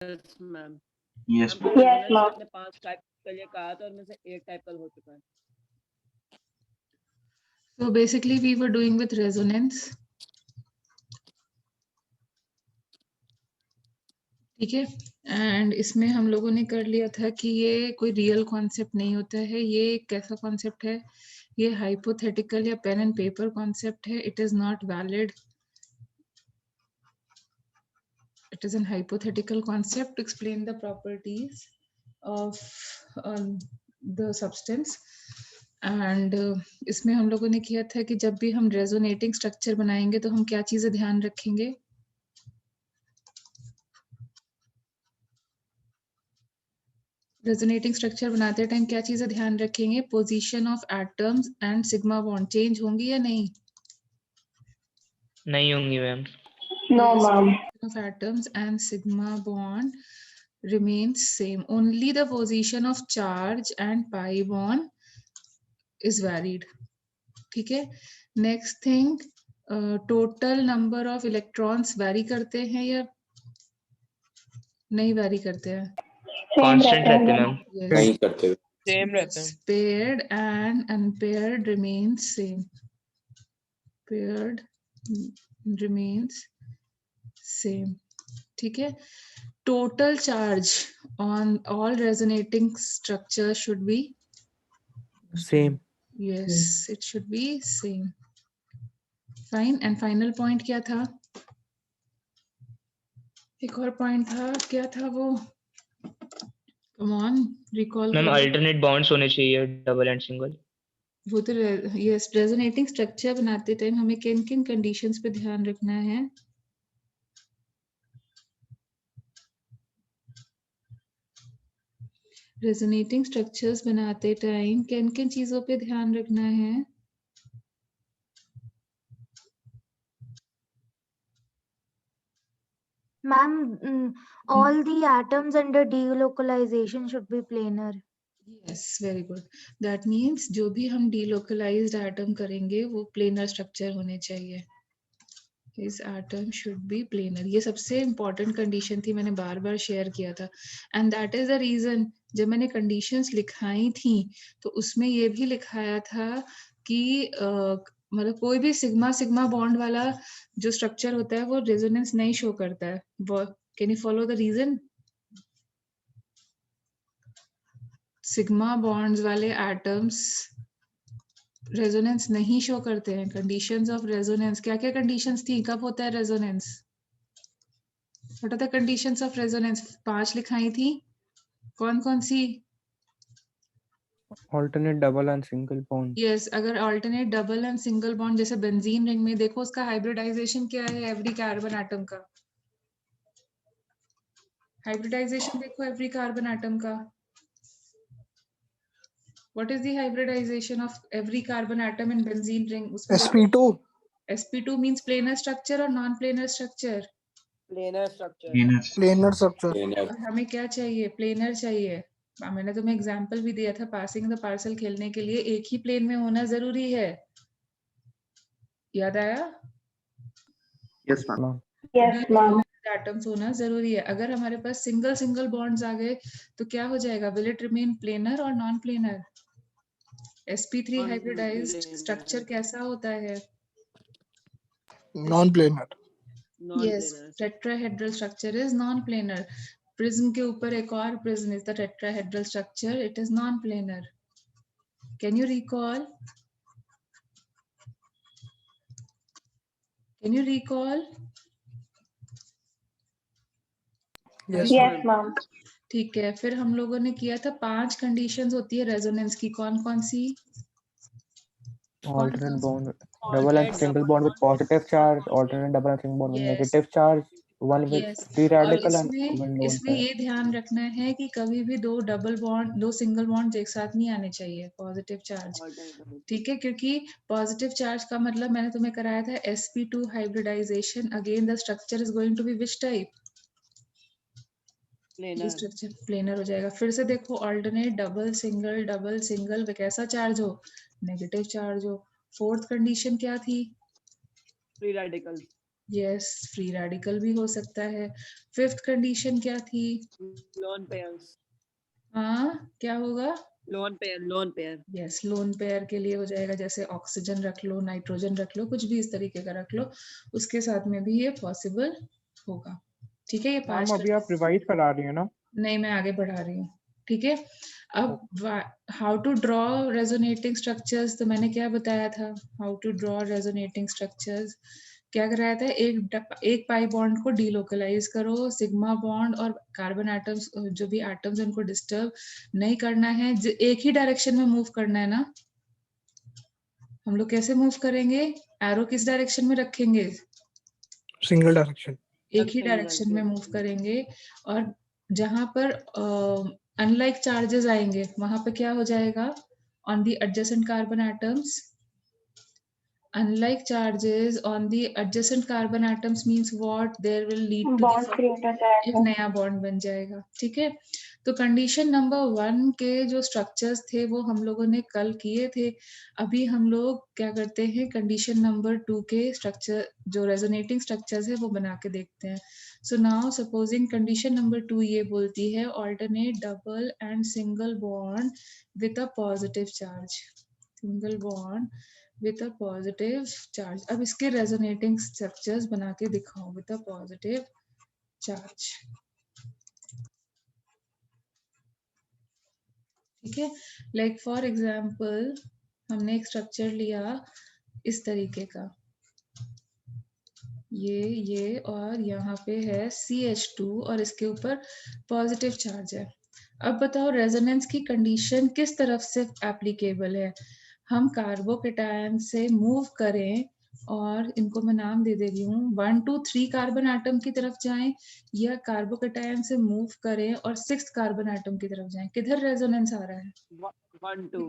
Yes ma'am. Yes. Ma'am Yes, resonance में ma'am. आपने 5 type के लिए कहा था, उनमें से एक टाइप का हो चुका है। So basically we were doing with resonance. ठीक है, एंड इसमें हम लोगों ने कर लिया था कि ये कोई रियल कॉन्सेप्ट नहीं होता है, ये एक कैसा कॉन्सेप्ट है, ये हाइपोथेटिकल या पेन एंड पेपर कॉन्सेप्ट है. It is not valid. It is an hypothetical concept to explain the properties of the substance. And इसमें हम लोगों ने किया था कि जब भी हम रेजोनेटिंग स्ट्रक्चर बनाएंगे तो हम क्या चीजें ध्यान रखेंगे. रेजोनेटिंग स्ट्रक्चर बनाते टाइम क्या चीजें ध्यान रखेंगे. Position of atoms and sigma bond change होंगी या नहीं. नहीं होंगी ma'am. No, ma'am. Of atoms and sigma bond remains same. Only the position of charge and pi bond is varied. ठीक है. Next thing, total number of electrons vary करते हैं या नहीं vary करते हैं. कांस्टेंट रहते हैं मैम. Yes. नहीं करते. सेम रहते हैं। Paired and unpaired remains same. Paired remains same. ठीक है. Total charge on all resonating structures should be same. yes, it should be same. Fine. And final point क्या था. एक और पॉइंट था, क्या था वो. Come on, recall मैम करो. अल्टरनेट बॉन्ड्स होने चाहिए, डबल एंड सिंगल. वो तो यस, रेजोनेटिंग स्ट्रक्चर बनाते टाइम हमें किन किन कंडीशंस पे ध्यान रखना है. रेजोनेटिंग स्ट्रक्चर्स बनाते टाइम किन किन चीजों पे ध्यान रखना है. Ma'am, all the atoms under delocalization should be planar. Yes, very good. That means जो भी हम delocalized atom करेंगे वो planar structure होने चाहिए. His atom should be planar. ये सबसे important condition थी, मैंने बार बार share किया था. And that is the reason जब मैंने conditions लिखाई थी तो उसमें ये भी लिखाया था कि मतलब कोई भी सिग्मा सिग्मा बॉन्ड वाला जो स्ट्रक्चर होता है वो रेजोनेंस नहीं शो करता है. Can you follow the reason. Sigma bonds वाले एटम्स रेजोनेंस नहीं शो करते हैं. कंडीशंस ऑफ रेजोनेंस क्या क्या कंडीशंस थी, कब होता है resonance. What are the conditions of resonance. 5 लिखाई थी. कौन कौन सी. alternate double and single bond. Yes, अगर alternate double and single bond जैसे बेंजीन रिंग में देखो उसका हाइब्रिडाइजेशन क्या है एवरी कार्बन एटम का. हाइब्रिडाइजेशन देखो एवरी कार्बन एटम का. What is the hybridization of every carbon atom in benzene ring? sp2. sp2 means planar structure or non-planar structure. Planar structure. Venus. planar structure. Planar. और हमें क्या चाहिए, planar चाहिए। मैंने तुम्हें एग्जांपल भी दिया था पासिंग द पार्सल खेलने के लिए एक ही प्लेन में होना जरूरी है, याद आया? Yes, ma'am. Yes, ma'am. Atoms होना जरूरी है। अगर हमारे पास सिंगल सिंगल बॉन्ड्स आ गए तो क्या हो जाएगा, विल इट रिमेन प्लेनर और non planar? sp3 hybridized structure कैसा होता है? Non-planar. Yes, tetrahedral structure is non-planar. Prism के ऊपर एक और prism is the tetrahedral structure. It is non-planar. Can you recall? Can you recall? Yes, Yes, ma'am. ठीक है, फिर हम लोगों ने किया था 5 कंडीशंस होती है रेजोनेंस की, कौन कौन सी? Alternate bond, double and single bond with positive charge, alternate double and single bond with Yes. negative charge, one with Yes. free और radical and इसमें one lone इसमें pair. ये ध्यान रखना है कि कभी भी दो डबल बॉन्ड, दो सिंगल बॉन्ड एक साथ नहीं आने चाहिए पॉजिटिव चार्ज, ठीक है? क्योंकि पॉजिटिव चार्ज का मतलब मैंने तुम्हें कराया था sp2 hybridization. Again the structure is going to be which type? ये स्ट्रक्चर प्लेनर हो जाएगा। फिर से देखो, अल्टरनेट डबल सिंगल वे कैसा चार्ज हो, नेगेटिव चार्ज हो। फोर्थ कंडीशन क्या थी? Free radical. Yes, free radical भी हो सकता है। फिफ्थ कंडीशन क्या थी? लोन पेयर्स, हाँ, क्या होगा? Lone pair. Yes, lone pair के लिए हो जाएगा, जैसे ऑक्सीजन रख लो, नाइट्रोजन रख लो, कुछ भी इस तरीके का रख लो, उसके साथ में भी ये पॉसिबल होगा। ठीक है, ये मैम 5 अभी आप रिवाइज करा रही है ना? नहीं, मैं आगे बढ़ा रही हूँ। ठीक है, अब how to draw resonating structures, तो मैंने क्या बताया था? How to draw resonating structures क्या कराया था? एक पाई बॉन्ड को डीलोकलाइज करो, सिग्मा बॉन्ड और कार्बन एटम्स, जो भी एटम्स उनको डिस्टर्ब नहीं करना है, एक ही डायरेक्शन में मूव करना है ना। हम लोग कैसे मूव करेंगे? एरो किस डायरेक्शन में रखेंगे? Single direction. एक ही डायरेक्शन में मूव करेंगे, और जहां पर अनलाइक चार्जेस आएंगे वहां पे क्या हो जाएगा? On the adjacent carbon atoms, unlike charges on the adjacent carbon atoms means what? There will lead to bond the create हो एक जाएगा। नया बॉन्ड बन जाएगा। ठीक है, तो कंडीशन नंबर 1 के जो स्ट्रक्चर्स थे वो हम लोगों ने कल किए थे। अभी हम लोग क्या करते हैं, कंडीशन नंबर 2 के स्ट्रक्चर, जो रेजोनेटिंग स्ट्रक्चर्स है वो बना के देखते हैं। So now supposing condition number 2 ये बोलती है alternate double and single bond with a positive charge, single bond with a positive charge। अब इसके resonating structures बना के दिखाओ with a positive charge। ठीक है, like for example हमने एक structure लिया इस तरीके का, ये और यहाँ पे है CH2 और इसके ऊपर पॉजिटिव चार्ज है। अब बताओ रेजोनेंस की कंडीशन किस तरफ से एप्लीकेबल है? हम कार्बोकेटायन से मूव करें, और इनको मैं नाम दे रही हूँ 1 2 3 कार्बन एटम की तरफ जाएं, या कार्बोकेटायन से मूव करें और 6th कार्बन एटम की तरफ जाएं, किधर रेजोनेंस आ रहा है? 1 2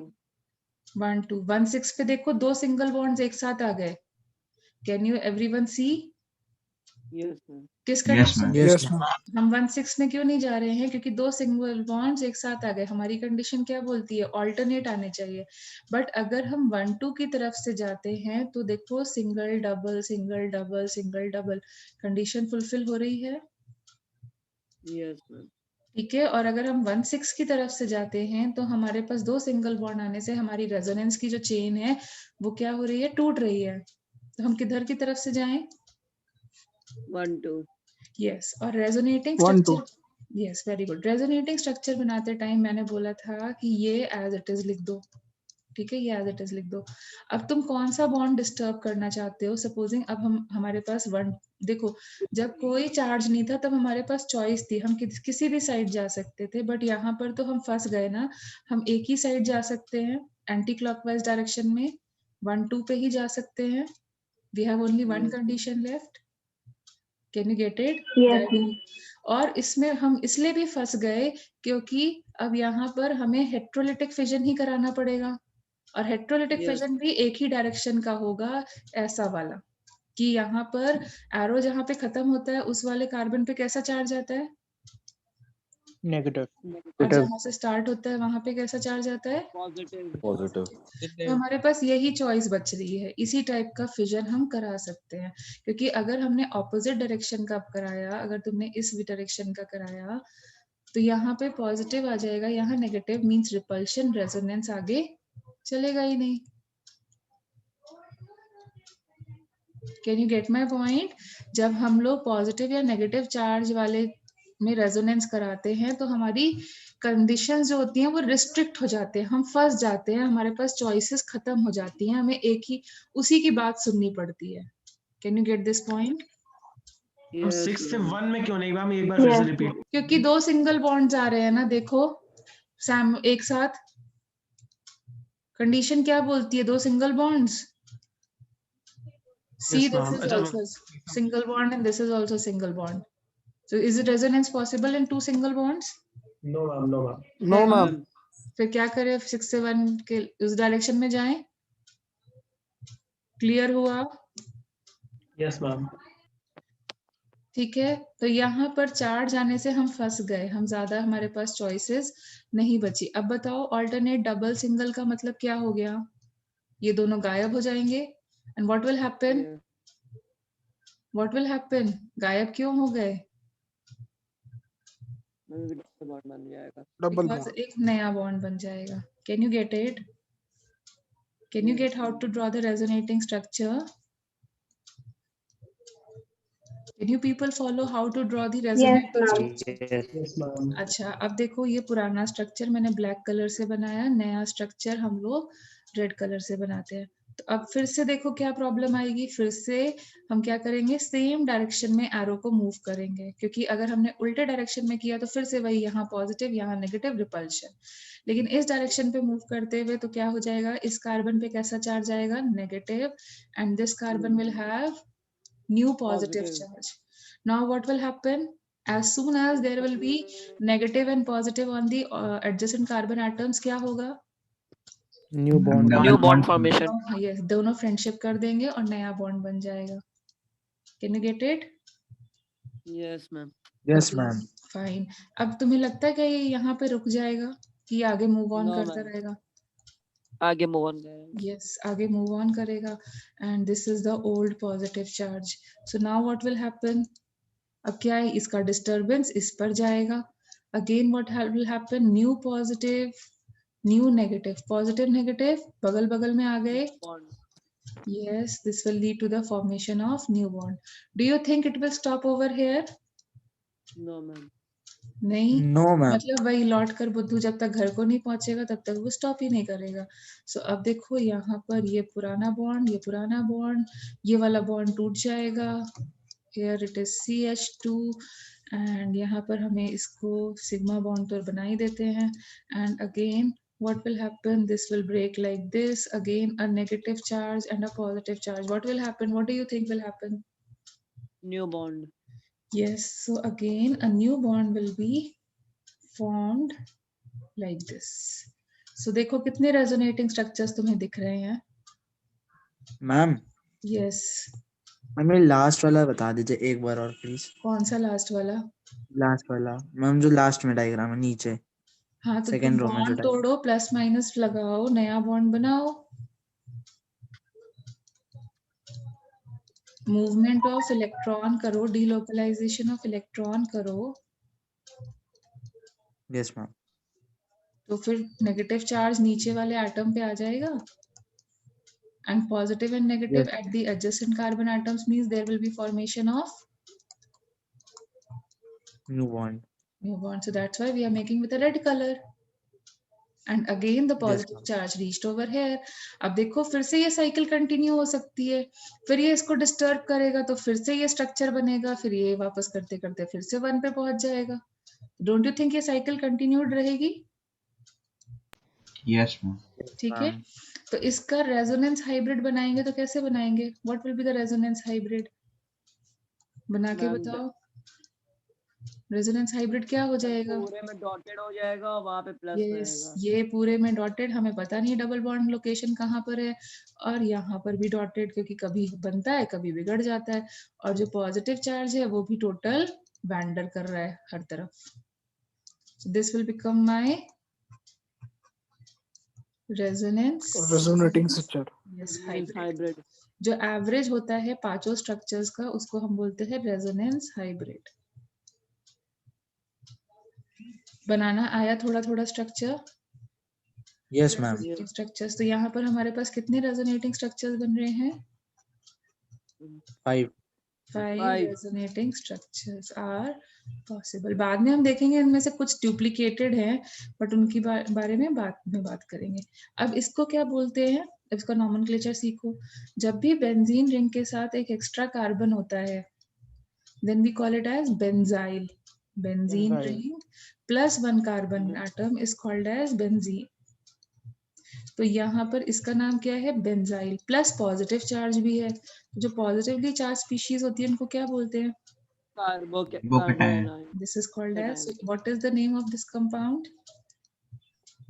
1 2 1 6 पे देखो, 2 सिंगल बॉन्ड्स एक साथ आ गए। Can you everyone see? Yes ma'am. किस Yes, condition ma'am. Yes ma'am. हम 1 6 में क्यों नहीं जा रहे हैं? क्योंकि 2 सिंगल बॉन्ड्स एक साथ आ गए। हमारी कंडीशन क्या बोलती है? ऑल्टरनेट आने चाहिए। बट अगर हम 1 2 की तरफ से जाते हैं तो देखो single double single double single double, condition fulfil हो रही है। Yes ma'am. ठीक है, और अगर हम 1 6 की तरफ से जाते हैं तो हमारे पास 2 सिंगल बॉन्ड आने से हमारी रेजोनेंस की जो चेन है वो क्या हो रही है? टूट रही है। तो हम किधर की तरफ से जाएं? 1 2 यस, और resonating 1 2 structure, yes very good. Resonating structure बनाते टाइम मैंने बोला था कि ये एज इट इज लिख दो। ठीक है, ये एज इट इज लिख दो। अब तुम कौन सा बॉन्ड डिस्टर्ब करना चाहते हो? सपोजिंग अब हमारे पास वन, देखो जब कोई चार्ज नहीं था तब हमारे पास चॉइस थी, हम किसी भी साइड जा सकते थे, बट यहाँ पर तो हम फंस गए ना। हम एक ही साइड जा सकते हैं, एंटी क्लॉकवाइज डायरेक्शन में 1 2 पे ही जा सकते हैं। We have only one Yes. Condition left. Can you get it? Yes ma'am. और इसमें हम इसलिए भी फंस गए क्योंकि अब यहाँ पर हमें हेट्रोलिटिक फिजन ही कराना पड़ेगा, और हेट्रोलिटिक Yes. फिजन भी एक ही डायरेक्शन का होगा, ऐसा वाला कि यहाँ पर एरो जहाँ पे खत्म होता है उस वाले कार्बन पे कैसा चार्ज आता है, नेगेटिव। और जहाँ से स्टार्ट होता है वहां पे कैसा चार्ज आता है, पॉजिटिव। तो हमारे पास यही चॉइस बच रही है। इसी टाइप का फिजन हम करा सकते हैं, क्योंकि अगर हमने ऑपोजिट डायरेक्शन का कराया, अगर तुमने इस डायरेक्शन का कराया तो यहाँ पे पॉजिटिव आ जाएगा, यहाँ नेगेटिव, मींस रिपल्शन, रेजोनेंस आगे चलेगा ही नहीं। Can you get my point? जब हम लोग पॉजिटिव या नेगेटिव चार्ज वाले में रेजोनेंस कराते हैं तो हमारी कंडीशन जो होती हैं वो रिस्ट्रिक्ट हो जाते हैं, हम फंस जाते हैं, हमारे पास चॉइसेस खत्म हो जाती हैं, हमें एक ही उसी की बात सुननी पड़ती है। Can you get this point? Yes, 6 से ma'am. 1 में क्यों नहीं मैम, एक बार फिर से Yes. रिपीट। क्योंकि 2 सिंगल बॉन्ड्स आ रहे हैं ना, देखो सैम एक साथ। कंडीशन क्या बोलती है? 2 single bonds. See, Yes, this ma'am. is अच्छा, also single bond and this is also single bond. So is it resonance possible in 2 single bonds? No ma'am, no ma'am. No ma'am. फिर क्या करें? 6 से 1 के उस डायरेक्शन में जाएं। Clear हुआ? Yes ma'am. ठीक है, तो यहाँ पर चार्ज आने से हम फंस गए, हम ज्यादा हमारे पास चॉइसेस नहीं बची। अब बताओ ऑल्टरनेट डबल सिंगल का मतलब क्या हो गया? ये दोनों गायब हो जाएंगे, and what will happen? Yeah. What will happen? गायब क्यों हो गए? डबल बॉन्ड बन जाएगा। Double because bond. एक नया बॉन्ड बन जाएगा। Can you get it? Can you Yes, get how ma'am. To draw the resonating structure? Can you people follow how to draw the Yes, resonating ma'am. structure? Yes, ma'am. अच्छा, अब देखो ये पुराना structure मैंने black colour से बनाया, नया structure हम लोग रेड कलर से बनाते हैं। तो अब फिर से देखो क्या प्रॉब्लम आएगी। फिर से हम क्या करेंगे, सेम डायरेक्शन में एरो को मूव करेंगे, क्योंकि अगर हमने उल्टे डायरेक्शन में किया तो फिर से वही, यहाँ पॉजिटिव यहाँ नेगेटिव रिपल्शन। लेकिन इस डायरेक्शन पे मूव करते हुए तो क्या हो जाएगा, इस कार्बन पे कैसा चार्ज आएगा, negative, and this carbon will have new positive Positive. charge. Now what will happen? As soon as there will be negative and positive on the adjacent carbon atoms, क्या होगा? New bond. Double New bond bond formation. Yes, दोनों friendship कर देंगे और नया bond बन जाएगा। Can you get it? Yes, ma'am. Yes, ma'am. Fine. अब तुम्हें लगता है कि ये यहाँ पे रुक जाएगा कि आगे मूव ऑन No, करता ma'am. रहेगा? आगे मूव ऑन करेंगे। Yes, आगे move on करेगा, and this is the old positive charge. So now what will happen? अब क्या है, इसका disturbance इस पर जाएगा। Again what will happen? New positive, new negative, positive negative बगल बगल में आ गए। Bond. Yes, this will lead to the formation of new bond. Do you think it will stop over here? No, ma'am. नहीं, No, ma'am. मतलब वही लौट कर बुद्धू जब तक घर को नहीं पहुंचेगा तब तक वो स्टॉप ही नहीं करेगा। सो अब देखो यहाँ पर ये पुराना बॉन्ड, ये पुराना बॉन्ड, ये वाला बॉन्ड टूट जाएगा। Here it is CH2 and यहाँ पर हमें इसको सिग्मा बॉन्ड तो बना ही देते हैं। And again what will happen? This will break like this. Again a negative charge and a positive charge. What will happen? What do you think will happen? New bond. Yes, so again a new bond will be formed like this. So देखो कितने resonating structures तुम्हें दिख रहे हैं? Ma'am Yes. Ma'am ये last वाला बता दीजिए एक बार और प्लीज। कौन सा लास्ट वाला? लास्ट वाला मैम, जो लास्ट में डायग्राम है नीचे हाँ तो तुम सेकंड रो में जो बॉन्ड डायग्राम। तोड़ो, प्लस माइनस लगाओ, नया बॉन्ड बनाओ। मूवमेंट ऑफ इलेक्ट्रॉन करो, डीलोकलाइजेशन ऑफ इलेक्ट्रॉन करो, यस मैम। तो फिर नेगेटिव चार्ज नीचे वाले एटम पे आ जाएगा, and positive and negative at the adjacent carbon atoms means there will be formation of new bond. new bond. So that's why we are making with a red color. And again the positive ma'am. charge reached over here. अब देखो फिर से ये cycle continue हो सकती है, फिर ये इसको डिस्टर्ब करेगा तो फिर से ये स्ट्रक्चर बनेगा, फिर ये वापस करते करते फिर से 1 पे पहुंच जाएगा। डोंट यू थिंक ये साइकिल कंटिन्यूड रहेगी? Yes ma'am. ठीक है, तो इसका रेजोनेंस हाइब्रिड बनाएंगे तो कैसे बनाएंगे? What will be the resonance hybrid? बना के Ma'am, बताओ। रेजोनेंस हाइब्रिड क्या हो जाएगा? पूरे में डॉटेड हो जाएगा और वहाँ पे प्लस Yes, रहेगा। ये पूरे में डॉटेड, हमें पता नहीं डबल बॉन्ड लोकेशन कहाँ पर है, और यहाँ पर भी डॉटेड, क्योंकि कभी बनता है कभी बिगड़ जाता है, और जो पॉजिटिव चार्ज है वो भी टोटल वैंडर कर रहा है हर तरफ। This will become my resonance Resonating structure. Hybrid. जो एवरेज होता है पांचों स्ट्रक्चर्स का उसको हम बोलते हैं रेजोनेंस हाइब्रिड। बनाना आया थोड़ा थोड़ा स्ट्रक्चर? Yes ma'am. स्ट्रक्चर्स, तो यहाँ पर हमारे पास कितने रेजोनेटिंग स्ट्रक्चर्स बन रहे हैं? 5। 5 Five. resonating structures are possible. बाद में हम देखेंगे इनमें से कुछ डुप्लीकेटेड हैं, बट उनकी बारे में बात करेंगे। अब इसको क्या बोलते हैं, इसका नॉमेनक्लेचर सीखो। जब भी बेंजीन रिंग के साथ एक एक्स्ट्रा कार्बन होता है, then we call it as benzyl. Benzene Benzyl. ring plus 1 carbon atom is called as benzene. तो यहाँ पर इसका नाम क्या है, बेंजाइल। प्लस पॉजिटिव चार्ज भी है, जो पॉजिटिवली चार्ज स्पीशीज होती है उनको क्या बोलते हैं? Carbocation. This is called as, what is the name of this compound?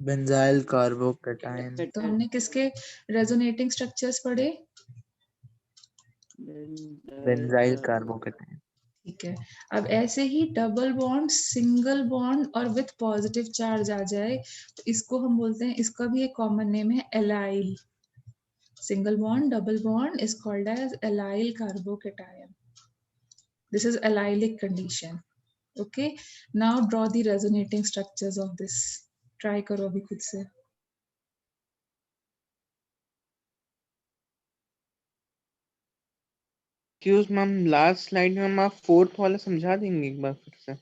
Benzyl carbocation. तो हमने किसके रेजोनेटिंग स्ट्रक्चर्स पढ़े? Benzyl carbocation. ठीक है, अब ऐसे ही डबल बॉन्ड, सिंगल बॉन्ड और विथ पॉजिटिव चार्ज आ जाए तो इसको हम बोलते हैं, इसका भी एक कॉमन नेम है allyl. Single bond, double bond is called as allyl carbocation. This is allylic condition. Okay. Now draw the resonating structures of this. Try करो अभी खुद से. एक्सक्यूज मैम, लास्ट स्लाइड में आप फोर्थ वाला समझा देंगे एक बार फिर से?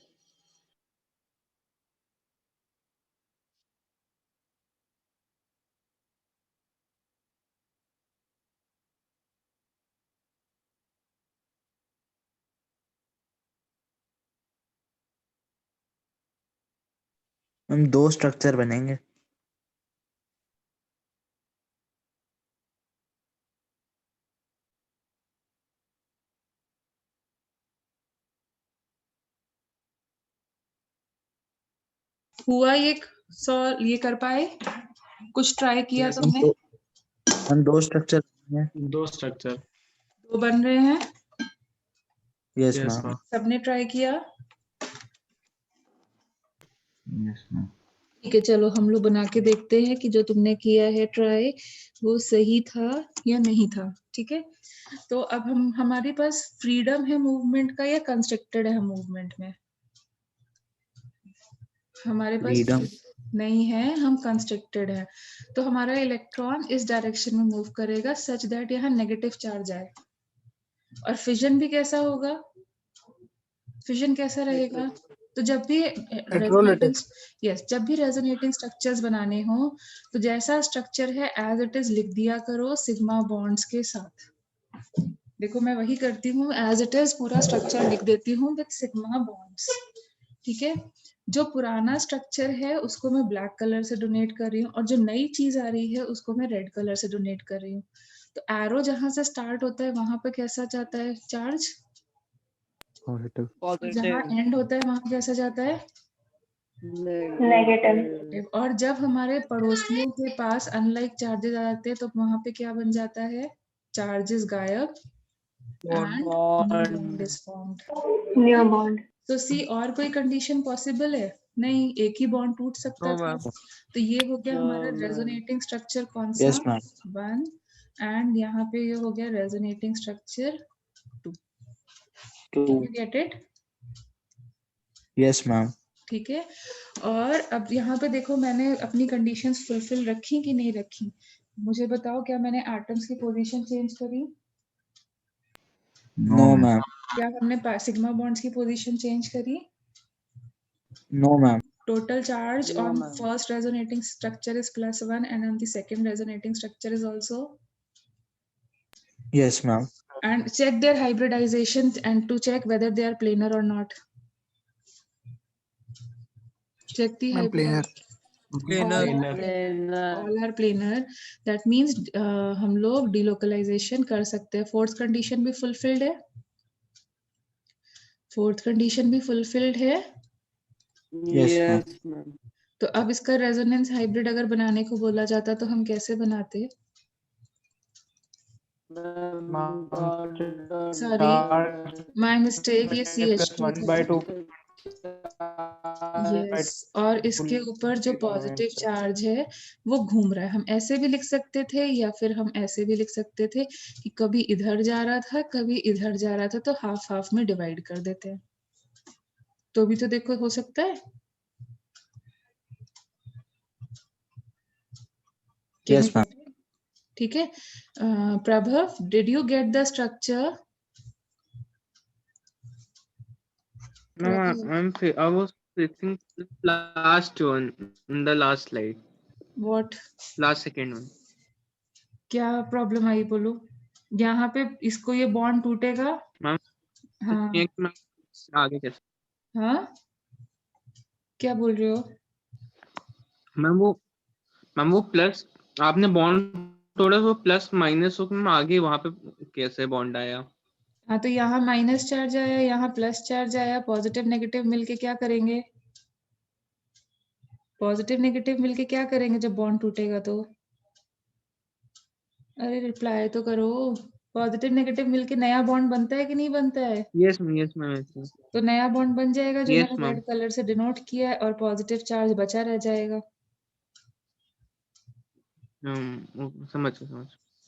हम 2 स्ट्रक्चर बनेंगे। हुआ ये कर पाए? कुछ ट्राई किया Yes, तुमने? हम 2 स्ट्रक्चर बनेंगे। 2 स्ट्रक्चर। 2 बन रहे हैं? Yes Yes, ma'am. ma'am. सबने ट्राई किया? Yes, ma'am. ठीक है, चलो हम लोग बना के देखते हैं कि जो तुमने किया है ट्राई वो सही था या नहीं था। ठीक है, तो अब हमारे पास फ्रीडम है मूवमेंट का या कंस्ट्रक्टेड है मूवमेंट में? हमारे पास फ्रीडम। नहीं है, हम कंस्ट्रक्टेड है। तो हमारा इलेक्ट्रॉन इस डायरेक्शन में मूव करेगा सच दैट यहाँ नेगेटिव चार्ज आए। और फिजन भी कैसा होगा? फिजन कैसा रहेगा? तो जब भी जब भी रेजोनेटिंग स्ट्रक्चर्स बनाने हो तो जैसा स्ट्रक्चर है एज इट इज लिख दिया करो सिग्मा बॉन्ड्स के साथ। देखो मैं वही करती हूँ, एज इट इज पूरा स्ट्रक्चर लिख देती हूँ विद सिग्मा बॉन्ड्स। ठीक है, जो पुराना स्ट्रक्चर है उसको मैं ब्लैक कलर से डोनेट कर रही हूँ और जो नई चीज आ रही है उसको मैं रेड कलर से डोनेट कर रही हूँ। तो एरो जहां से स्टार्ट होता है वहां पे कैसा जाता है चार्ज? Positive. जहाँ एंड होता है वहां कैसा जाता है? नेगेटिव। और जब हमारे पड़ोसियों के पास अनलाइक चार्जेस आ जाते हैं तो वहां पे क्या बन जाता है? चार्जेस गायब and bond is formed. New bond. तो सी और कोई कंडीशन पॉसिबल है? नहीं, एक ही बॉन्ड टूट सकता था। तो ये हो गया हमारा रेजोनेटिंग स्ट्रक्चर कौन सा? Yes ma'am. 1 एंड यहाँ पे ये हो गया resonating structure 2। 2। You get it? Yes ma'am. ठीक है, और अब यहाँ पे देखो मैंने अपनी कंडीशंस फुलफिल रखी कि नहीं रखी? मुझे बताओ, क्या मैंने एटम्स की पोजीशन चेंज करी? No ma'am. क्या हमने सिग्मा बॉन्ड्स की पोजीशन चेंज करी? No ma'am. Total charge No, on ma'am. first resonating structure is +1 and on the second resonating structure is also. Yes ma'am. And check their hybridization and to check whether they are planar or not. Check the Ma'am, planar. hybridization. All are planar. That means हम लोग delocalization कर सकते हैं। Fourth condition भी fulfilled है? Fourth condition भी fulfilled है? Yes, ma'am. तो अब इसका रेजोनेंस हाइब्रिड अगर बनाने को बोला जाता तो हम कैसे बनाते? सॉरी, माय मिस्टेक, ये CH2 1/2. यस, और इसके ऊपर जो पॉजिटिव चार्ज है वो घूम रहा है। हम ऐसे भी लिख सकते थे या फिर हम ऐसे भी लिख सकते थे कि कभी इधर जा रहा था कभी इधर जा रहा था, तो हाफ हाफ में डिवाइड कर देते हैं। तो भी तो देखो हो सकता है। Yes, ma'am. ठीक है, Prabhav, did you get the structure? No, I was fixing the last one in the last slide, what? last second one. क्या प्रॉब्लम आई बोलो? यहाँ पे इसको ये बॉन्ड टूटेगा। मैम, हाँ आगे कैसे? हाँ, क्या बोल रहे हो? मैम वो प्लस आपने बॉन्ड तोड़ा तो प्लस माइनस हो, मैम आगे वहां पे कैसे बॉन्ड आया? हाँ, तो यहाँ माइनस चार्ज आया, यहाँ प्लस चार्ज आया, पॉजिटिव नेगेटिव मिलके क्या करेंगे? पॉजिटिव नेगेटिव मिलके क्या करेंगे जब बॉन्ड टूटेगा तो? अरे रिप्लाई तो करो। पॉजिटिव नेगेटिव मिलके नया बॉन्ड बनता है कि नहीं बनता है? Yes ma'am. तो नया बॉन्ड बन जाएगा जो Yes, मैंने ma'am. रेड कलर से डिनोट किया है और पॉजिटिव चार्ज बचा रह जाएगा। समझ।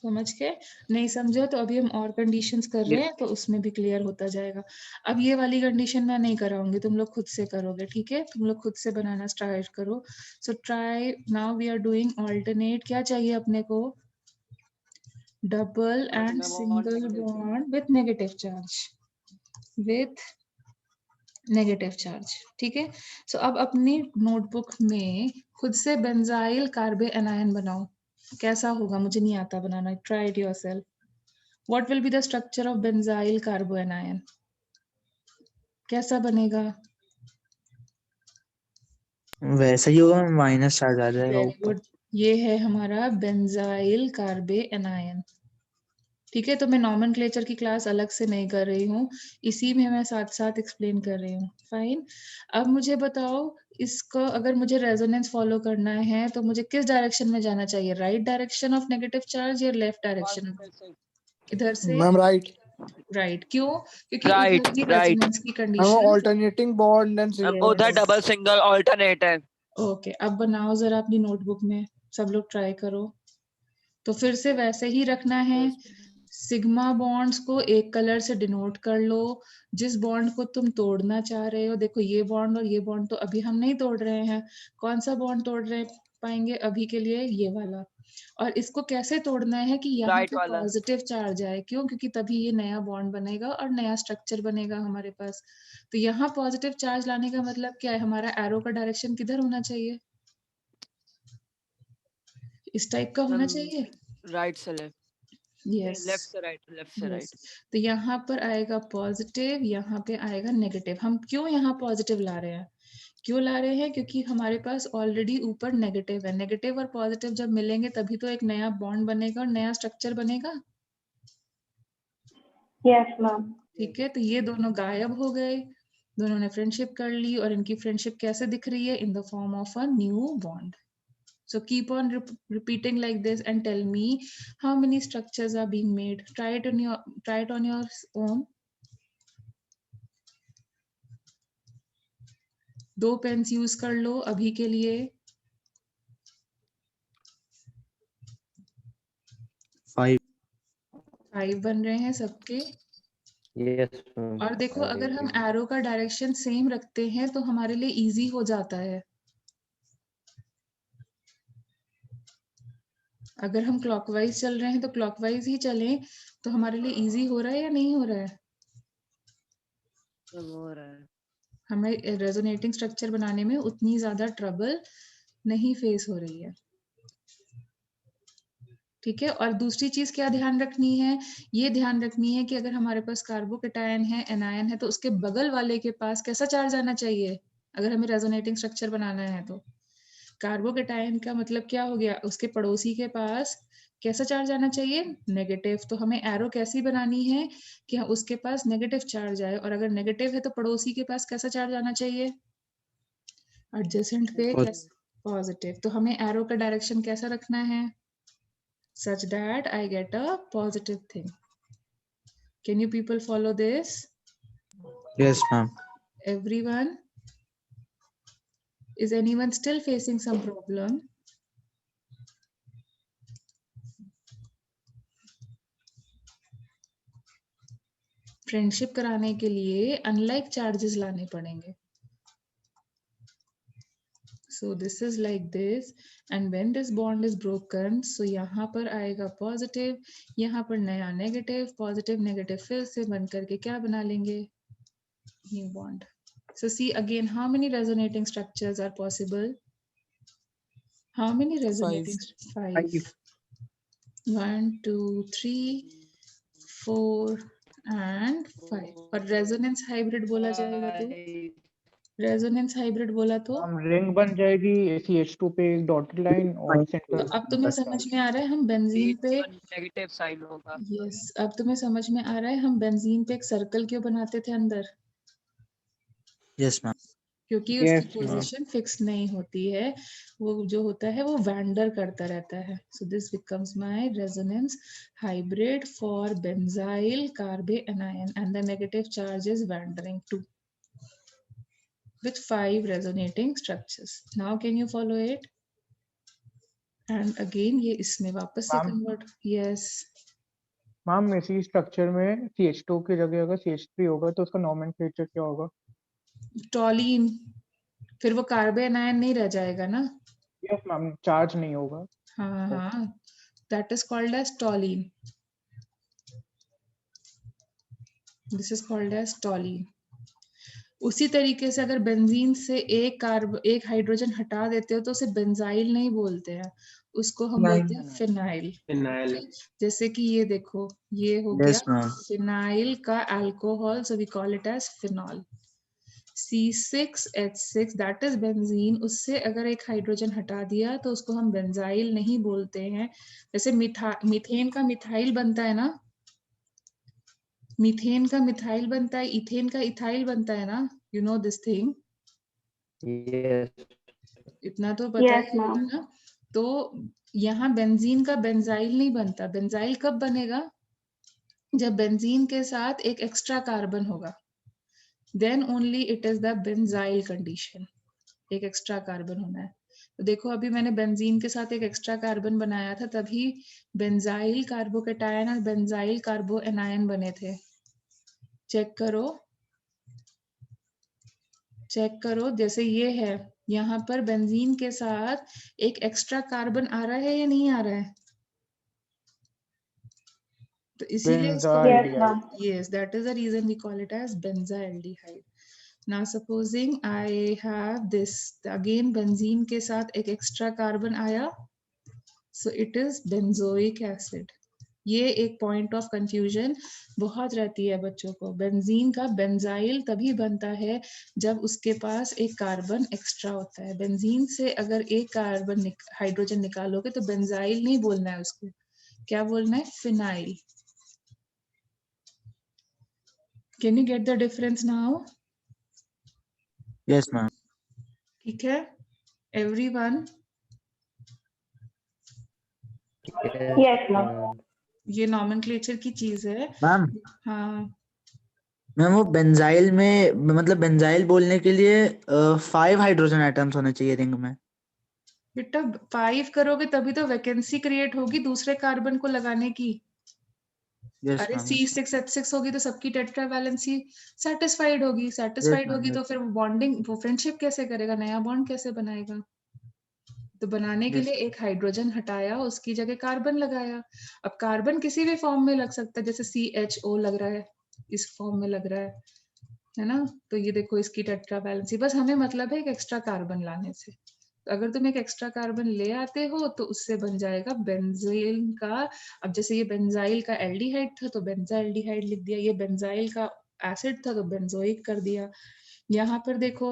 समझ के? नहीं समझो तो अभी हम और कंडीशंस कर रहे हैं तो उसमें भी क्लियर होता जाएगा। अब ये वाली कंडीशन मैं नहीं कराऊंगी, तुम लोग खुद से करोगे, ठीक है? तुम लोग खुद से बनाना स्टार्ट करो। So try, now we are doing alternate. क्या चाहिए अपने को? Double and single bond with negative charge, with negative charge, ठीक है? सो अब अपनी नोटबुक में खुद से बेंजाइल कार्बे एनायन बनाओ। कैसा होगा? मुझे नहीं आता बनाना, try it yourself. What will be the structure of benzyl carbanion? कैसा बनेगा? वैसा ही होगा, माइनस चार्ज आ जाएगा वेरी ऊपर। गुड, ये है हमारा बेंजाइल कार्बे एनायन, ठीक है? तो मैं नॉमेनक्लेचर की क्लास अलग से नहीं कर रही हूँ, इसी में मैं साथ साथ एक्सप्लेन कर रही हूँ। फाइन। अब मुझे बताओ, इसको अगर मुझे रेजोनेंस फॉलो करना है तो मुझे किस डायरेक्शन में जाना चाहिए? Right direction of negative charge या लेफ्ट डायरेक्शन? इधर से मैम राइट। राइट। क्यों? क्योंकि Right, उधर ही right. रेजोनेंस की ma'am condition. Alternating bond and उधर डबल सिंगल ऑल्टरनेट है। ओके, अब बनाओ जरा अपनी नोटबुक में, सब लोग ट्राई करो। तो फिर से वैसे ही रखना है। सिग्मा बॉन्ड्स को एक कलर से डिनोट कर लो। जिस बॉन्ड को तुम तोड़ना चाह रहे हो, देखो ये बॉन्ड और ये बॉन्ड तो अभी हम नहीं तोड़ रहे हैं। कौन सा बॉन्ड तोड़ रहे पाएंगे अभी के लिए? ये वाला। और इसको कैसे तोड़ना है कि यहाँ राइट पे वाला। पॉजिटिव चार्ज आए। क्यों? क्योंकि तभी ये नया बॉन्ड बनेगा और नया स्ट्रक्चर बनेगा हमारे पास। तो यहाँ पॉजिटिव चार्ज लाने का मतलब क्या है? हमारा एरो का डायरेक्शन किधर होना चाहिए? इस टाइप का होना चाहिए। राइट से लेफ्ट, यस, लेफ्ट से राइट, लेफ्ट से राइट। तो यहाँ पर आएगा पॉजिटिव, यहाँ पे आएगा नेगेटिव। हम क्यों यहाँ पॉजिटिव ला रहे हैं? क्यों ला रहे हैं? क्योंकि हमारे पास ऑलरेडी ऊपर नेगेटिव है। नेगेटिव और पॉजिटिव जब मिलेंगे तभी तो एक नया बॉन्ड बनेगा और नया स्ट्रक्चर बनेगा। Yes, ma'am. ठीक है, तो ये दोनों गायब हो गए, दोनों ने फ्रेंडशिप कर ली। और इनकी फ्रेंडशिप कैसे दिख रही है? In the form of a new bond. So keep on repeating like this and tell me how many structures are being made. Try it on your own. 2 pens use कर लो अभी के लिए। 5 बन रहे हैं सबके। Yes, ma'am. और देखो, I अगर हम agree. एरो का डायरेक्शन सेम रखते हैं तो हमारे लिए इजी हो जाता है। अगर हम क्लॉकवाइज चल रहे हैं तो क्लॉकवाइज ही चलें, तो हमारे लिए इजी हो रहा है या नहीं हो रहा है? हो रहा है। हमें रेजोनेटिंग स्ट्रक्चर बनाने में उतनी ज्यादा ट्रबल नहीं फेस हो रही है। ठीक है, और दूसरी चीज क्या ध्यान रखनी है? ये ध्यान रखनी है कि अगर हमारे पास कार्बोकेटायन है, एनायन है, तो उसके बगल वाले के पास कैसा चार्ज आना चाहिए अगर हमें रेजोनेटिंग स्ट्रक्चर बनाना है? तो कार्बोकेटायन का मतलब क्या हो गया? उसके पड़ोसी के पास कैसा चार्ज आना चाहिए? नेगेटिव। तो हमें एरो कैसी बनानी है कि उसके पास नेगेटिव चार्ज आए, और अगर नेगेटिव है तो पड़ोसी के पास कैसा चार्ज आना चाहिए? एडजेसेंट पे पॉजिटिव। तो हमें एरो का डायरेक्शन कैसा रखना है? Such that I get a positive thing. Can you people follow this? Yes, ma'am. Everyone? Is anyone still facing some problem? Friendship कराने के लिए अनलाइक चार्जेस लाने पड़ेंगे. So this is like this, and when this bond is broken, so यहाँ पर आएगा positive, यहाँ पर नया नेगेटिव, पॉजिटिव नेगेटिव फिर से बन करके क्या बना लेंगे? New bond. So see again, how many resonating structures are possible? How many resonating? 5. 1, 2, 3, 4 and 5. और रेजोनेंस हाइब्रिड बोला जाएगा तो? रेजोनेंस हाइब्रिड बोला तो? हम रिंग बन जाएगी CH2 पे एक डॉटेड लाइन और तो सेंटर. अब तुम्हें समझ में आ रहा है हम बेंजीन पे, नेगेटिव साइन होगा। यस, अब तुम्हें समझ में आ रहा है हम बेंजीन पे एक सर्कल क्यों बनाते थे अंदर? Yes, ma'am. क्योंकि उसकी Yes, ma'am. पोजीशन फिक्स नहीं होती है, वो जो होता है वो वैंडर करता रहता है. So this becomes my resonance hybrid for benzyl carbanion and the negative charge is wandering too with 5 resonating structures. Now can you follow it? And again ये इसमें वापस से मैम कन्वर्ट, यस मैम इसी structure में CH2 की जगह अगर CH3 होगा तो उसका नोमेनक्लेचर क्या होगा? टॉलीन, फिर वो कार्बन आयन नहीं रह जाएगा ना। यस मैम, चार्ज नहीं होगा। हाँ हाँ, that is called as toluene, this is called as toluene. उसी तरीके से अगर बेंजीन से एक हाइड्रोजन हटा देते हो तो उसे बेंजाइल नहीं बोलते हैं, उसको हम बोलते हैं फिनाइल। फिनाइल। जैसे कि ये देखो, ये हो गया Yes, ma'am. फिनाइल का alcohol, so we call it as phenol. C6H6 that is benzene, उससे अगर एक हाइड्रोजन हटा दिया तो उसको हम बेंजाइल नहीं बोलते हैं। जैसे मीथेन का मिथाइल बनता है ना, मीथेन का मिथाइल बनता है, इथेन का इथाइल बनता है ना, you know this thing, yes इतना तो पता Yes, ही होगा ma'am. ना। तो यहाँ बेंजीन का बेंजाइल नहीं बनता। बेंजाइल कब बनेगा? जब बेंजीन के साथ एक एक्स्ट्रा कार्बन होगा, then only it is the benzyl condition. एक एक्स्ट्रा कार्बन होना है। तो देखो अभी मैंने बेंजीन के साथ एक एक्स्ट्रा कार्बन बनाया था, तभी बेंजाइल कार्बोकेटायन और बेंजाइल कार्बो एनायन बने थे। चेक करो, चेक करो, जैसे ये है, यहाँ पर बेंजीन के साथ एक एक्स्ट्रा कार्बन आ रहा है या नहीं आ रहा है? तो इसीलिए इसको Yes, ma'am. yes, that is the reason we call it as benzaldehyde. Now supposing I have this, again benzene के साथ एक एक्स्ट्रा कार्बन आया, so it is benzoic acid. ये एक पॉइंट ऑफ कंफ्यूजन बहुत रहती है बच्चों को। बेंजीन का बेंजाइल तभी बनता है जब उसके पास एक कार्बन एक्स्ट्रा होता है। बेंजीन से अगर एक कार्बन हाइड्रोजन निकालोगे तो बेंजाइल नहीं बोलना है उसको, क्या बोलना है? Phenyl. Can you get the difference now? Yes, ma'am. ठीक है एवरीवन? Yes, ma'am. ये नॉमेनक्लेचर की चीज है। मैम, हाँ मैम वो बेंजाइल में मतलब बेंजाइल बोलने के लिए 5 हाइड्रोजन एटम्स होने चाहिए रिंग में। बेटा 5 करोगे तभी तो वैकेंसी क्रिएट होगी दूसरे कार्बन को लगाने की। यस अरे मैम, C6H6 होगी तो सबकी टेट्रा वैलेंसी सेटिस्फाइड होगी, सेटिस्फाइड होगी तो फिर बॉन्डिंग, वो फ्रेंडशिप कैसे करेगा, नया बॉन्ड कैसे बनाएगा? तो बनाने के Yes. लिए एक हाइड्रोजन हटाया, उसकी जगह कार्बन लगाया। अब कार्बन किसी भी फॉर्म में लग सकता है, जैसे CHO लग रहा है, इस फॉर्म में लग रहा है ना? तो ये देखो इसकी टेट्रा वैलेंसी, बस हमें मतलब है एक एक्स्ट्रा कार्बन लाने से। तो अगर तुम एक एक्स्ट्रा कार्बन ले आते हो तो उससे बन जाएगा बेंजीन का। अब जैसे ये बेंजाइल का एल्डिहाइड था तो बेंजाइल्डिहाइड लिख दिया, ये बेंजाइल का एसिड था तो बेंजोइक कर दिया। यहाँ पर देखो,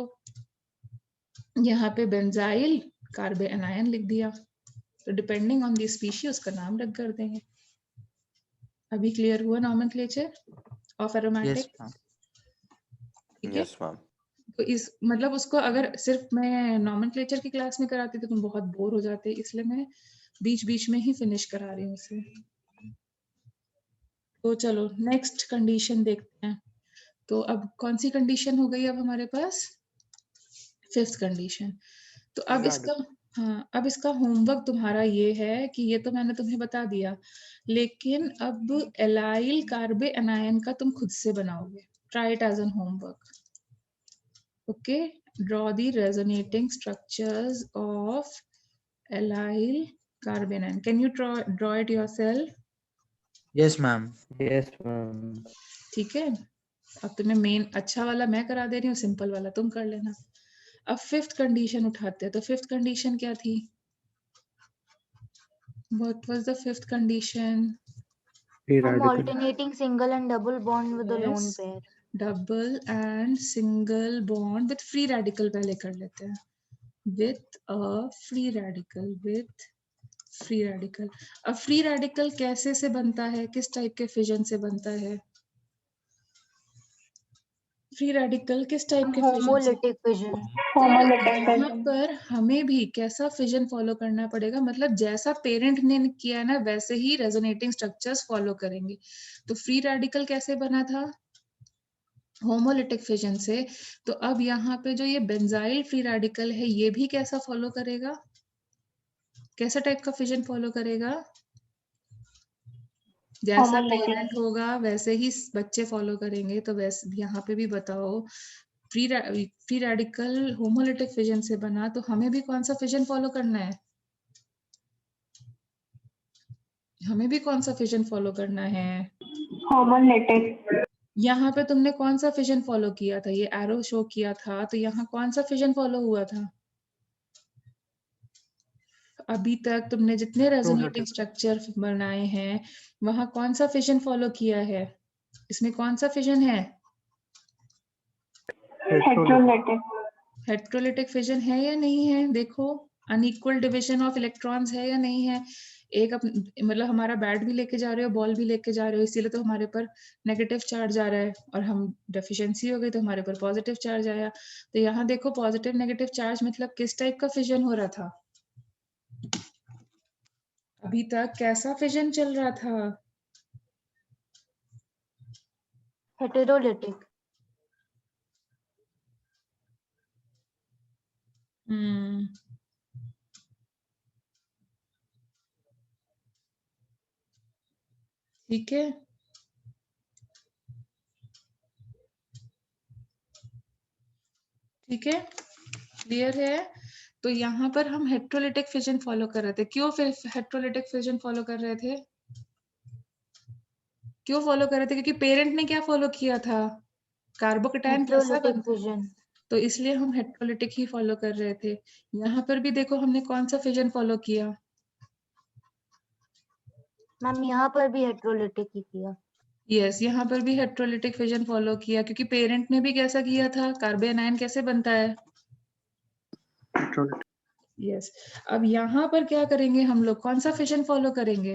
यहाँ पे बेंजाइल कार्बन एनायन लिख दिया, तो डिपेंडिंग ऑन द स्पीशीज उसका नाम रख कर देंगे। अभी क्लियर हुआ nomenclature of yes aromatic? Ma'am. ठीक है। Yes ma'am. तो इस मतलब उसको अगर सिर्फ मैं नॉमेनक्लेचर की क्लास में कराती तो तुम बहुत बोर हो जाते, इसलिए मैं बीच बीच में ही फिनिश करा रही हूँ उसे। तो चलो नेक्स्ट कंडीशन देखते हैं। तो अब कौन सी कंडीशन हो गई अब हमारे पास? 5th condition. तो अब इसका, हाँ अब इसका होमवर्क तुम्हारा ये है कि ये तो मैंने तुम्हें बता दिया, लेकिन अब एलाइल कार्बे एनायन का तुम खुद से बनाओगे। Try it as an homework. Okay, draw the resonating structures of allyl carbon ion. Can you draw it yourself? Yes ma'am. Yes ma'am. ठीक है, अब तुम्हें मेन अच्छा वाला मैं करा दे रही हूँ, सिंपल वाला तुम कर लेना। अब 5th कंडीशन उठाते हैं। तो 5th कंडीशन क्या थी? What was the 5th condition? I'm alternating single and double bond with a lone Yes, pair. double and single bond with free radical पहले कर लेते हैं। With a free radical, with free radical. अब free radical कैसे से बनता है, किस टाइप के फिजन से बनता है? फ्री रेडिकल किस टाइप के फिजन से? Homolytic fission. Homolytic यहाँ fission. पर हमें भी कैसा फिजन फॉलो करना पड़ेगा, मतलब जैसा पेरेंट ने किया है ना वैसे ही रेजोनेटिंग स्ट्रक्चर्स फॉलो करेंगे। तो फ्री रेडिकल कैसे बना था? होमोलिटिक फिजन से। तो अब यहाँ पे जो ये बेंजाइल फ्री रेडिकल है ये भी कैसा फॉलो करेगा? कैसा टाइप का फिजन फॉलो करेगा? जैसा Homolytic. पेरेंट होगा वैसे ही बच्चे फॉलो करेंगे। तो वैसे यहाँ पे भी बताओ, फ्री रेडिकल होमोलिटिक फिजन से बना, तो हमें भी कौन सा फिजन फॉलो करना है? हमें भी कौन सा फिजन फॉलो करना है? Homolytic. यहाँ पे तुमने कौन सा फिजन फॉलो किया था? ये एरो शो किया था, तो यहाँ कौन सा फिजन फॉलो हुआ था? अभी तक तुमने जितने रेजोनेटिंग स्ट्रक्चर बनाए हैं, वहां कौन सा फिजन फॉलो किया है? इसमें कौन सा फिजन है? Heterolytic. हेट्रोलिटिक फिजन है या नहीं है? देखो, अनइक्वल डिविजन ऑफ इलेक्ट्रॉन्स है या नहीं है? एक मतलब हमारा बैट भी लेके जा रहे हो, बॉल भी लेके जा रहे हो, इसीलिए तो हमारे पर नेगेटिव चार्ज आ रहा है, और हम डेफिशिएंसी हो गई तो हमारे पर पॉजिटिव चार्ज आया। तो यहाँ देखो, पॉजिटिव नेगेटिव चार्ज मतलब किस टाइप का फिजन हो रहा था? अभी तक कैसा फिजन चल रहा था? हेटेरोलिटिक। हम्म, ठीक है। ठीक है, क्लियर है? तो यहाँ पर हम हेट्रोलिटिक फिजन फॉलो कर रहे थे। क्यों फिर हेट्रोलिटिक फिजन फॉलो कर रहे थे? क्यों फॉलो कर रहे थे? क्योंकि पेरेंट ने क्या फॉलो किया था? कार्बोकेटायन कैसा हेटेरोलिटिक बनता है, फिजन। तो इसलिए हम हेट्रोलिटिक ही फॉलो कर रहे थे। यहाँ पर भी देखो हमने कौन सा फिजन फॉलो किया? मैम यहाँ पर भी हेटेरोलिटिक ही किया। यस, यहाँ पर भी हेट्रोलिटिक फिजन फॉलो किया, क्योंकि पेरेंट ने भी कैसा किया था? कार्बन आयन कैसे बनता है? यस। अब यहाँ पर क्या करेंगे हम लोग? कौन सा फिजन फॉलो करेंगे?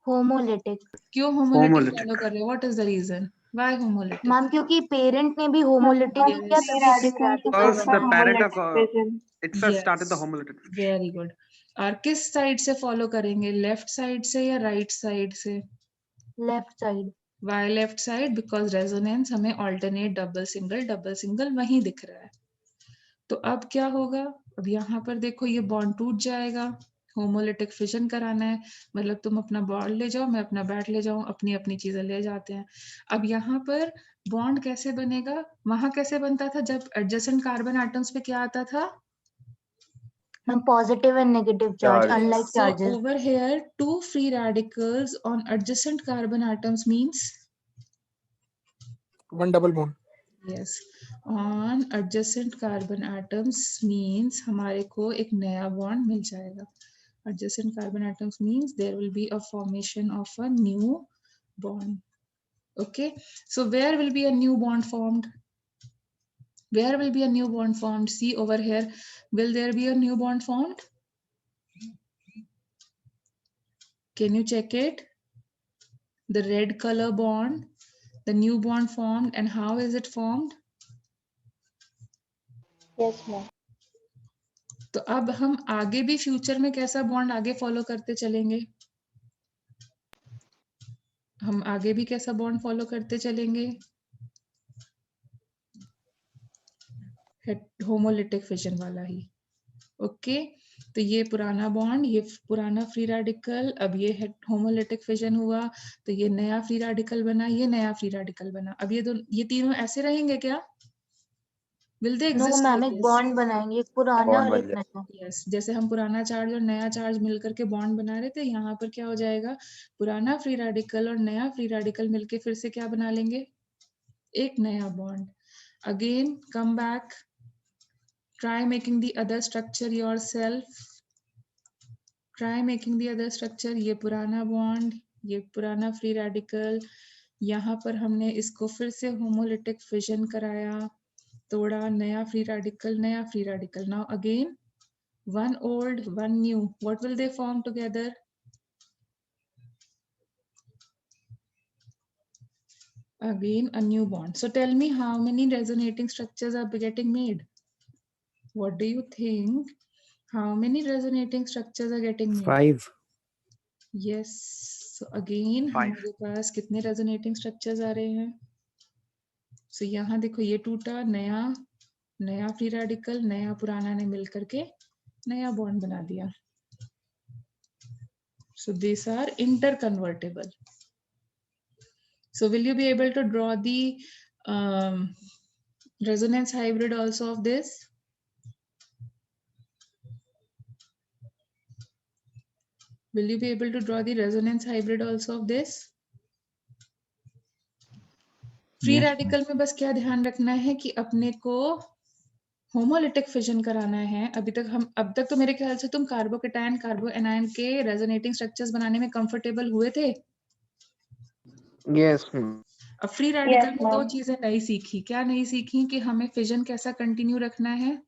होमोलिटिक। क्यों होमोलिटिक फॉलो कर रहे हो? What is the reason? Why homolytic? Ma'am क्योंकि पेरेंट ने भी होमोलिटिक ही किया, Yes. तभी free radical Because बना। the parent of Homolytic fission. itself started the homolytic. Very good. और किस साइड से फॉलो करेंगे? लेफ्ट साइड से या राइट साइड से? Left side. Why left side? Because resonance हमें ऑल्टरनेट डबल सिंगल वहीं दिख रहा है। तो अब क्या होगा? अब यहाँ पर देखो, ये बॉन्ड टूट जाएगा। होमोलिटिक फिजन कराना है, मतलब तुम अपना बॉल ले जाओ, मैं अपना बैट ले जाऊं, अपनी अपनी चीजें ले जाते हैं। अब यहाँ पर बॉन्ड कैसे बनेगा? वहां कैसे बनता था जब एडजेसेंट कार्बन एटम्स पे क्या आता था? Ma'am positive and negative charge, unlike So charges. over here, two free radicals on adjacent carbon atoms means? One double bond. Yes, on adjacent carbon atoms means हमारे को एक नया bond मिल जाएगा। Adjacent carbon atoms means there will be a formation of a new bond. Okay, so where will be a new bond formed? Where will be a new bond formed? See over here, will there be a new bond formed? Can you check it? The red color bond, the new bond formed, and how is it formed? Yes, ma'am. तो अब हम आगे भी future में कैसा bond आगे follow करते चलेंगे? हम आगे भी कैसा बॉन्ड फॉलो करते चलेंगे? होमोलिटिक फिजन वाला ही। ओके, तो ये पुराना बॉन्ड, ये पुराना फ्री रेडिकल, अब ये होमोलिटिक फिजन हुआ, तो ये नया फ्री रेडिकल बना, ये नया फ्री रेडिकल बना। अब ये तीनों ऐसे रहेंगे क्या? Will they no exist ma'am, like एक this? बॉन्ड बनाएंगे, एक पुराना और एक नया। यस, जैसे हम पुराना चार्ज और नया चार्ज मिलकर के बॉन्ड बना रहे थे, यहाँ पर क्या हो जाएगा? पुराना फ्री रेडिकल और नया फ्री रेडिकल मिलके फिर से क्या बना लेंगे? एक नया bond. Again come back, try making the other structure yourself, try making the other structure. ये पुराना बॉन्ड, ये पुराना फ्री रेडिकल, यहाँ पर हमने इसको फिर से होमोलिटिक फिजन कराया, तोड़ा, नया फ्री रेडिकल, नया free radical. Now again one old, one new. What will they form together? Again, a new bond. So tell me, how many resonating structures are getting made? What do you think? How many resonating structures are getting made? 5. Yes. So again, हमारे पास कितने resonating structures आ रहे हैं? So यहाँ देखो, ये टूटा, नया free radical, नया पुराना ने मिलकर के नया बॉन्ड बना दिया। So these are interconvertible. So will you be able to draw the resonance hybrid also of this? Will you be able to draw the resonance hybrid also of this? Free Yes, radical में बस क्या ध्यान रखना है कि अपने को homolytic fission कराना है। अब तक तो मेरे ख्याल से तुम कार्बोकेटायन कार्बो एनायन के रेजोनेटिंग स्ट्रक्चर्स बनाने में कंफर्टेबल हुए थे। Yes, ma'am. अब फ्री रेडिकल Yes, में दो ma'am. चीजें नई सीखी। क्या नई सीखी? कि हमें फिजन कैसा कंटिन्यू रखना है।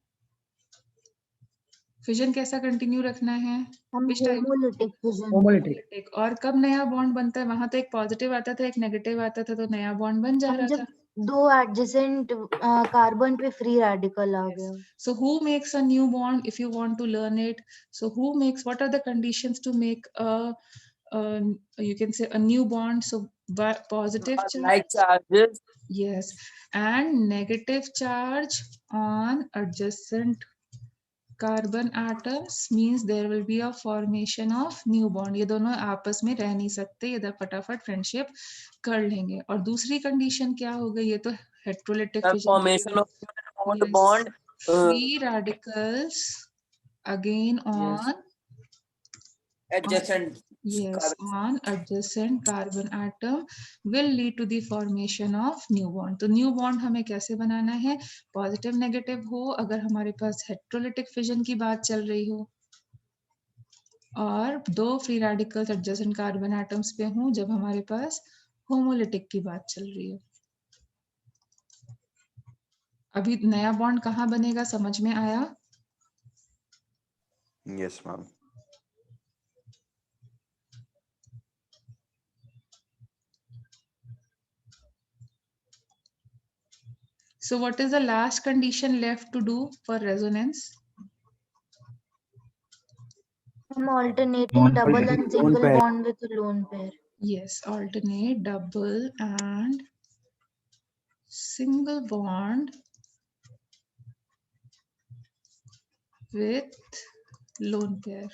फिजन कैसा कंटिन्यू रखना है? हम Which type? Homolytic fission. Homolytic. और कब नया बॉन्ड बनता है? वहां तो एक पॉजिटिव आता था, एक नेगेटिव आता था, तो नया बॉन्ड बन जा हम रहा जब था। दो एडजेसेंट कार्बन पे फ्री रेडिकल आ गया। So who makes a new bond if you want to learn it? So what are the conditions to make you can say a new bond? So positive charge. Like charges. Yes, and negative charge on adjacent carbon atoms means there will be a formation of new bond. ये दोनों आपस में रह नहीं सकते, इधर फटाफट friendship कर लेंगे। और दूसरी कंडीशन क्या हो गई? ये तो heterolytic The formation of bond. free radicals again Yes. on Adjacent. on adjacent carbon atom will lead to the formation of new bond. तो new bond हमें कैसे बनाना है? पॉजिटिव नेगेटिव हो अगर हमारे पास हेट्रोलिटिक फिजन की बात चल रही हो, और दो free radicals adjacent carbon atoms पे हों जब हमारे पास होमोलिटिक की बात चल रही हो। अभी नया बॉन्ड कहाँ बनेगा समझ में आया? Yes, ma'am. So what is the last condition left to do for resonance? हम alternating double and single bond with a lone pair. Yes, alternate double and single bond with lone pair.